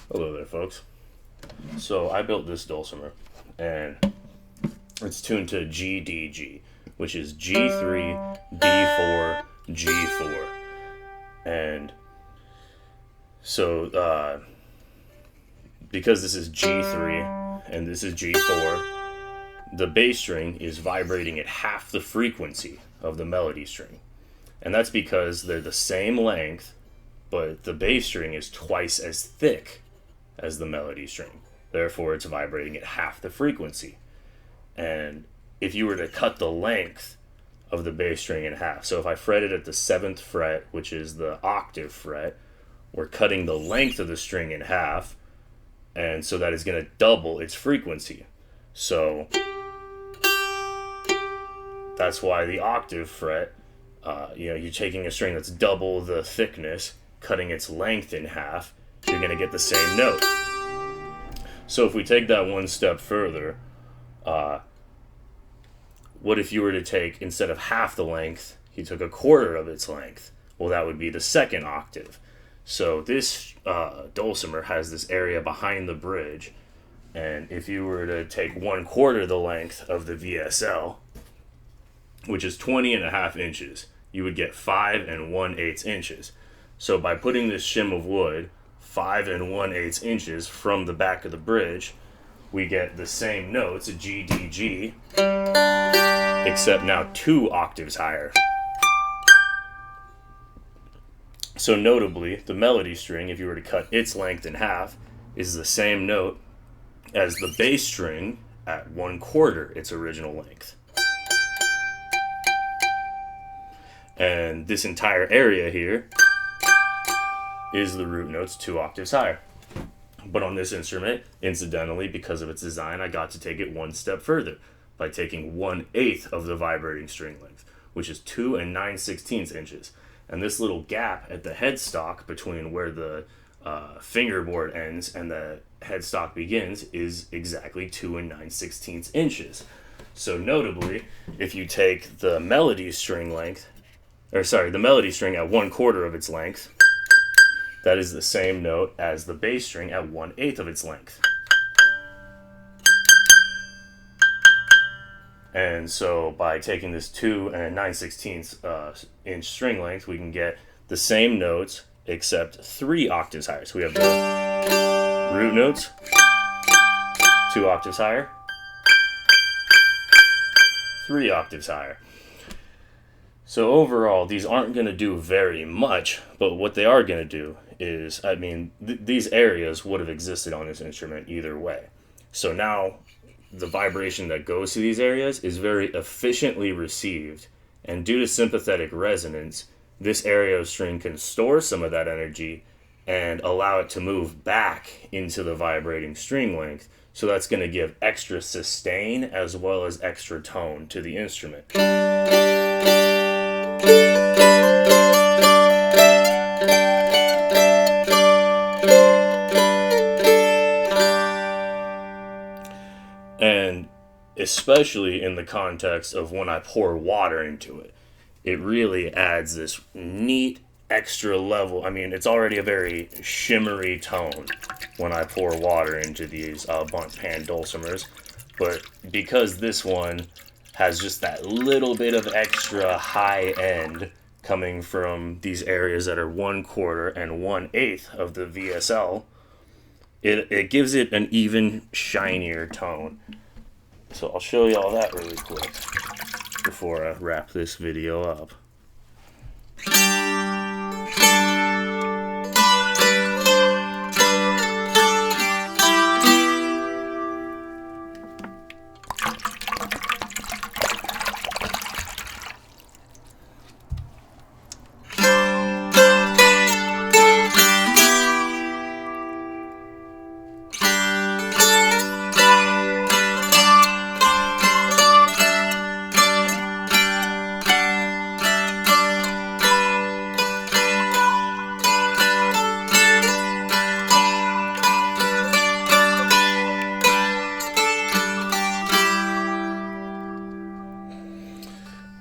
Hello there, folks. So I built this dulcimer, and it's tuned to GDG, which is G3, D4, G4. And so because this is G3 and this is G4, the bass string is vibrating at half the frequency of the melody string. And that's because they're the same length, but the bass string is twice as thick as the melody string. Therefore, it's vibrating at half the frequency. And if you were to cut the length of the bass string in half, so if I fret it at the 7th fret, which is the octave fret, we're cutting the length of the string in half, and so that is going to double its frequency. So that's why the octave fret, you're taking a string that's double the thickness, cutting its length in half, you're going to get the same note. So if we take that one step further, what if you were to take, instead of half the length, you took a quarter of its length? Well, that would be the second octave. So this dulcimer has this area behind the bridge, and if you were to take 1/4 the length of the VSL, which is 20.5 inches, you would get 5 1/8 inches. So by putting this shim of wood 5 1/8 inches from the back of the bridge, we get the same notes, G, D, G, except now 2 octaves higher. So notably, the melody string, if you were to cut its length in half, is the same note as the bass string at 1/4 its original length. And this entire area here is the root notes 2 octaves higher. But on this instrument, incidentally, because of its design, I got to take it one step further by taking 1/8 of the vibrating string length, which is 2 9/16 inches. And this little gap at the headstock between where the fingerboard ends and the headstock begins is exactly 2 9/16 inches. So notably, if you take the melody string length, the melody string at 1/4 of its length, that is the same note as the bass string at 1/8 of its length. And so by taking this 2 9/16 inch string length, we can get the same notes except 3 octaves higher. So we have the root notes 2 octaves higher, 3 octaves higher. So overall, these aren't going to do very much, but what they are going to do is, these areas would have existed on this instrument either way. So now the vibration that goes to these areas is very efficiently received, and due to sympathetic resonance, this area of string can store some of that energy and allow it to move back into the vibrating string length. So that's going to give extra sustain as well as extra tone to the instrument. And especially in the context of when I pour water into it, it really adds this neat extra level. It's already a very shimmery tone when I pour water into these bunt pan dulcimers, but because this one has just that little bit of extra high end coming from these areas that are 1/4 and 1/8 of the VSL, it gives it an even shinier tone. So I'll show you all that really quick before I wrap this video up.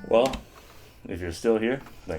Well, if you're still here, thank